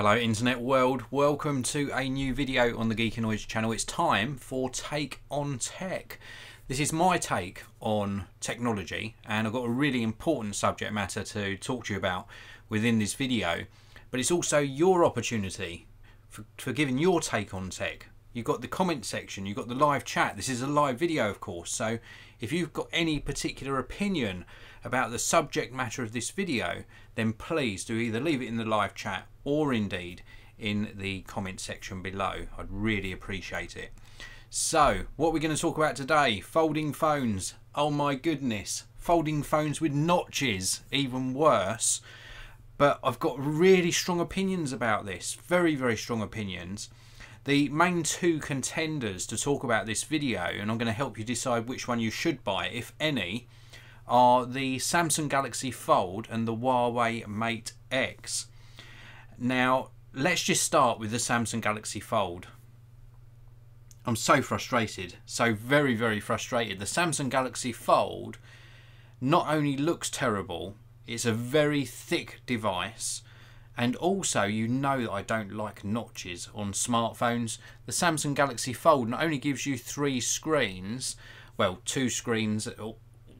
Hello internet world, welcome to a new video on the Geekanoids channel. It's time for Take on Tech. This is my take on technology and I've got a really important subject matter to talk to you about within this video, but it's also your opportunity for giving your take on tech. You've got the comment section, you've got the live chat. This is a live video of course, so if you've got any particular opinion about the subject matter of this video, then please do either leave it in the live chat or indeed in the comment section below. I'd really appreciate it. So what we're going to talk about today, folding phones. Oh my goodness, folding phones with notches, even worse. But I've got really strong opinions about this, very strong opinions. The main two contenders to talk about this video, and I'm going to help you decide which one you should buy, if any, are the Samsung Galaxy Fold and the Huawei Mate X. Now, let's just start with the Samsung Galaxy Fold. I'm so frustrated, so very frustrated. The Samsung Galaxy Fold not only looks terrible, it's a very thick device, and also you know that I don't like notches on smartphones. The Samsung Galaxy Fold not only gives you three screens, well, two screens,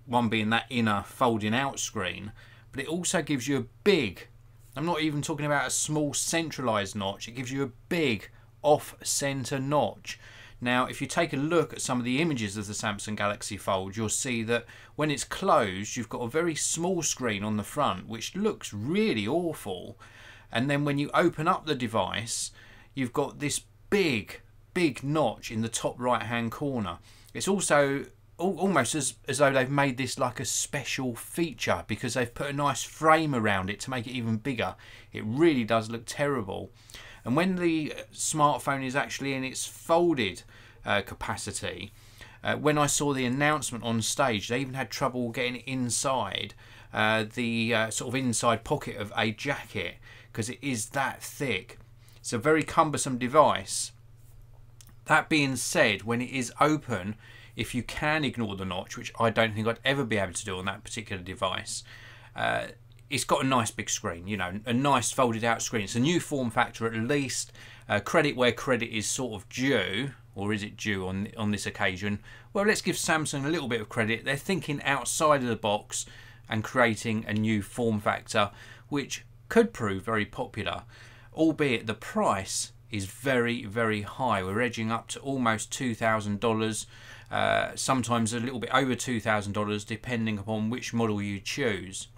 one being that inner folding out screen, but it also gives you a big, I'm not even talking about a small centralized notch, it gives you a big off-center notch. Now if you take a look at some of the images of the Samsung Galaxy Fold, you'll see that when it's closed you've got a very small screen on the front which looks really awful, and then when you open up the device you've got this big notch in the top right hand corner. It's also almost as though they've made this like a special feature because they've put a nice frame around it to make it even bigger. It really does look terrible. And when the smartphone is actually in its folded capacity, when I saw the announcement on stage, they even had trouble getting it inside the sort of inside pocket of a jacket because it is that thick. It's a very cumbersome device. That being said, when it is open, if you can ignore the notch, which I don't think I'd ever be able to do on that particular device, it's got a nice big screen, you know, a nice folded out screen. It's a new form factor at least. Credit where credit is sort of due, or is it due on this occasion? Well, let's give Samsung a little bit of credit. They're thinking outside of the box and creating a new form factor which could prove very popular, albeit the price is very high. We're edging up to almost $2,000, sometimes a little bit over $2,000 depending upon which model you choose.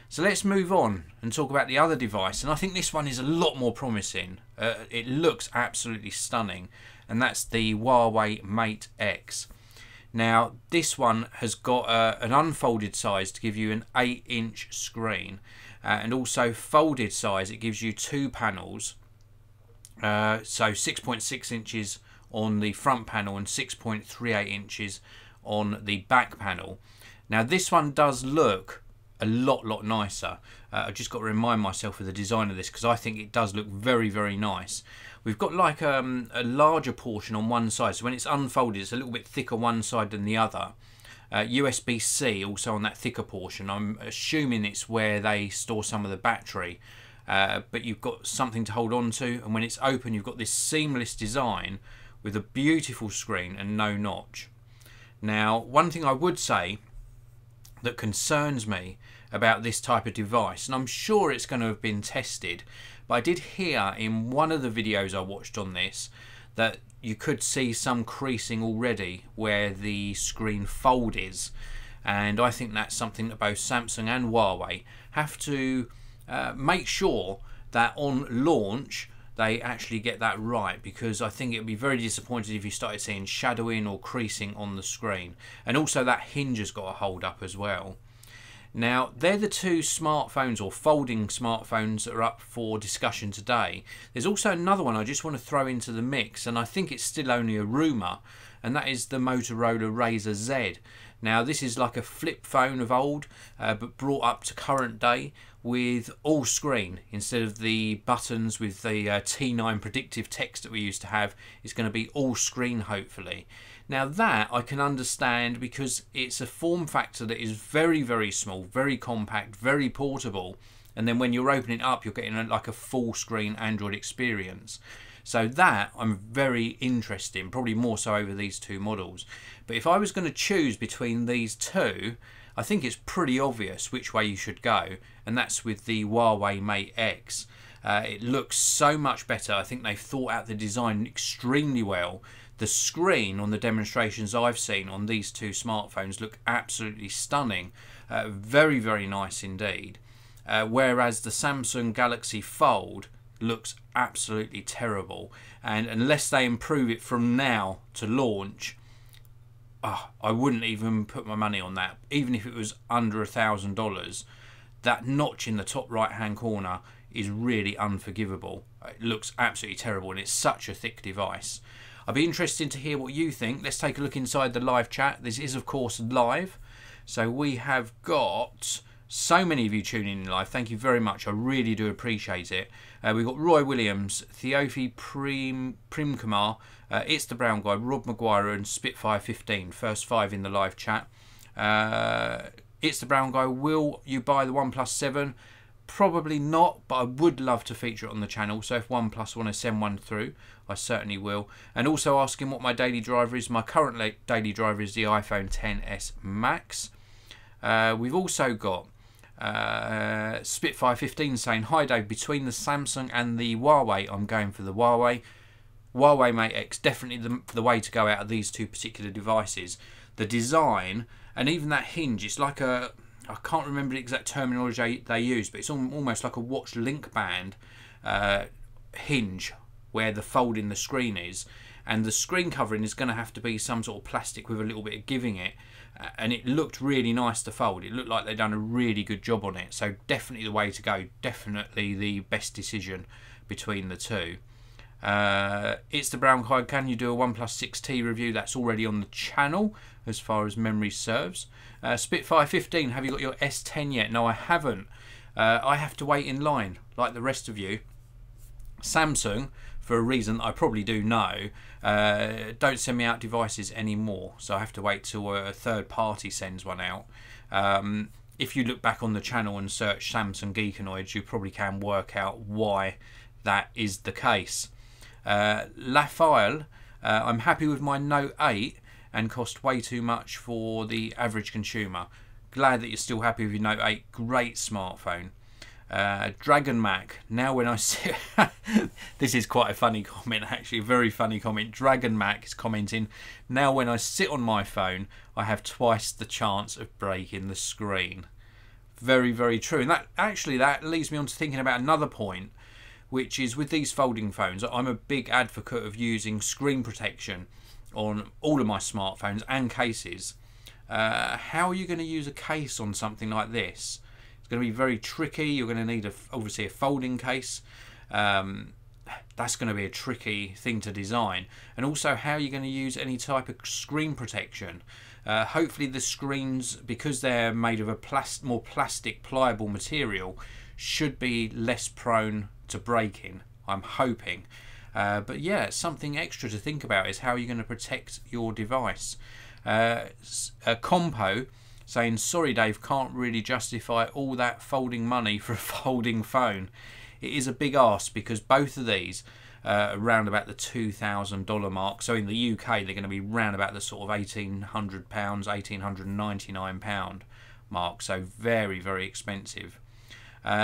So let's move on and talk about the other device, and I think this one is a lot more promising. It looks absolutely stunning, and that's the Huawei Mate X. Now this one has got an unfolded size to give you an 8-inch screen, and also folded size, it gives you two panels, so 6.6 inches on the front panel and 6.38 inches on the back panel. Now this one does look a lot nicer. I've just got to remind myself of the design of this because I think it does look very nice. We've got like a larger portion on one side, so when it's unfolded it's a little bit thicker one side than the other. USB-C also on that thicker portion. I'm assuming it's where they store some of the battery, but you've got something to hold on to, and when it's open you've got this seamless design with a beautiful screen and no notch. Now one thing I would say that concerns me about this type of device, and I'm sure it's going to have been tested, but I did hear in one of the videos I watched on this that you could see some creasing already where the screen fold is, and I think that's something that both Samsung and Huawei have to make sure that on launch they actually get that right, because I think it would be very disappointed if you started seeing shadowing or creasing on the screen. And also that hinge has got to hold up as well. Now they're the two smartphones or folding smartphones that are up for discussion today. There's also another one I just want to throw into the mix, and I think it's still only a rumour, and that is the Motorola Razr Z. Now this is like a flip phone of old, but brought up to current day with all screen instead of the buttons with the T9 predictive text that we used to have. It's going to be all screen hopefully. Now that I can understand because it's a form factor that is very small, very compact, very portable, and then when you're opening it up, you're getting like a full screen Android experience. So that I'm very interested in, probably more so over these two models. But if I was going to choose between these two, I think it's pretty obvious which way you should go, and that's with the Huawei Mate X. It looks so much better. I think they've thought out the design extremely well. The screen on the demonstrations I've seen on these two smartphones look absolutely stunning. Very, very nice indeed. Whereas the Samsung Galaxy Fold looks absolutely terrible, and unless they improve it from now to launch, I wouldn't even put my money on that. Even if it was under $1,000, that notch in the top right hand corner is really unforgivable. It looks absolutely terrible, and it's such a thick device. I'd be interested to hear what you think. Let's take a look inside the live chat. This is of course live, so we have got so many of you tuning in live. Thank you very much. I really do appreciate it. We've got Roy Williams, T.O.T, Primkumar, It's the Brown Guy, Rob Maguire and Spitfire 15. First 5 in the live chat. It's the Brown Guy, will you buy the OnePlus 7? Probably not, but I would love to feature it on the channel. So if OnePlus want to send one through, I certainly will. And also asking what my daily driver is. My current daily driver is the iPhone XS Max. We've also got Spitfire 15 saying, hi Dave, between the Samsung and the Huawei, I'm going for the Huawei. Huawei Mate X, definitely the way to go out of these two particular devices. The design, and even that hinge, it's like a, I can't remember the exact terminology they use, but it's almost like a watch link band hinge where the fold in the screen is, and the screen covering is going to have to be some sort of plastic with a little bit of giving it, and it looked really nice to fold. It looked like they'd done a really good job on it, so definitely the way to go, definitely the best decision between the two. It's the Brown Guy, can you do a OnePlus 6T review? That's already on the channel as far as memory serves. Spitfire 15, have you got your S10 yet? No, I haven't. I have to wait in line like the rest of you. Samsung, for a reason I probably do know, don't send me out devices anymore, so I have to wait till a third party sends one out. If you look back on the channel and search Samsung Geekanoids, you probably can work out why that is the case. Lafayette, I'm happy with my Note 8 and cost way too much for the average consumer. Glad that you're still happy with your Note 8, great smartphone. Dragon Mac, now when I see this is quite a funny comment, actually a very funny comment. Dragon Mac is commenting, now when I sit on my phone I have twice the chance of breaking the screen. Very, very true, and that leads me on to thinking about another point, which is with these folding phones, I'm a big advocate of using screen protection on all of my smartphones and cases. How are you going to use a case on something like this? It's going to be very tricky. You're going to need obviously a folding case. That's going to be a tricky thing to design. And also, how are you going to use any type of screen protection? Hopefully the screens, because they're made of a more plastic pliable material, should be less prone to breaking, I'm hoping. But yeah, something extra to think about is how you're going to protect your device. Compo saying, sorry Dave, can't really justify all that folding money for a folding phone. It is a big ask because both of these are around about the $2,000 mark. So in the UK they're going to be around about the sort of £1,800, £1,899 mark. So very, very expensive.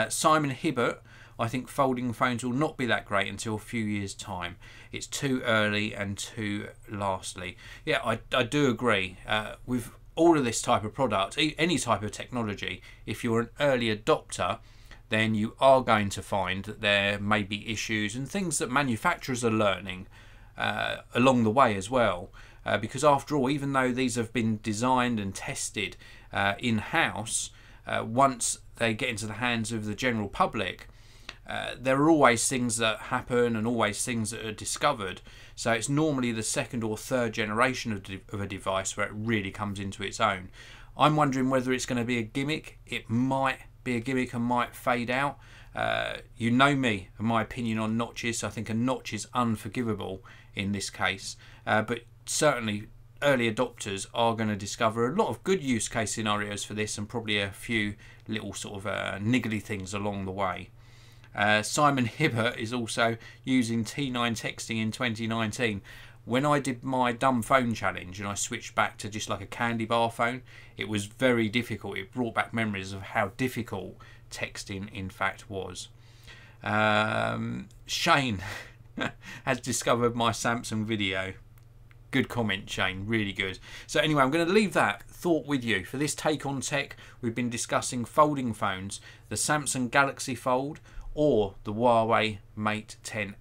Simon Hibbert, I think folding phones will not be that great until a few years' time. It's too early and too lastly. Yeah, I do agree. With all of this type of product, any type of technology, if you're an early adopter, then you are going to find that there may be issues and things that manufacturers are learning along the way as well. Because after all, even though these have been designed and tested in-house, once they get into the hands of the general public, there are always things that happen and always things that are discovered. So it's normally the second or third generation of a device where it really comes into its own. I'm wondering whether it's going to be a gimmick. It might be a gimmick and might fade out. You know me and my opinion on notches. I think a notch is unforgivable in this case. But certainly early adopters are going to discover a lot of good use case scenarios for this, and probably a few little sort of niggly things along the way. Simon Hibbert is also using T9 texting in 2019. When I did my dumb phone challenge and I switched back to just like a candy bar phone, it was very difficult. It brought back memories of how difficult texting in fact was. Shane has discovered my Samsung video. Good comment, Shane, really good. So anyway, I'm going to leave that thought with you. For this take on tech, we've been discussing folding phones, the Samsung Galaxy Fold or the Huawei Mate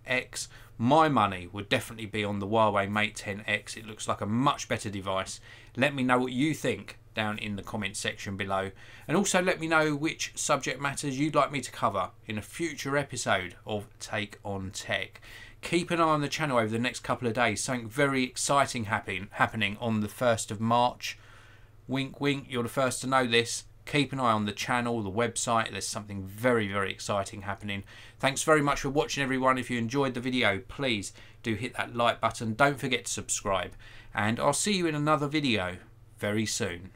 X. My money would definitely be on the Huawei Mate X. It looks like a much better device. Let me know what you think down in the comment section below, and also let me know which subject matters you'd like me to cover in a future episode of Take on Tech. Keep an eye on the channel over the next couple of days. Something very exciting happening on the 1st of March. Wink wink, you're the first to know this. Keep an eye on the channel, the website. There's something very, very exciting happening. Thanks very much for watching, everyone. If you enjoyed the video, please do hit that like button. Don't forget to subscribe, and I'll see you in another video very soon.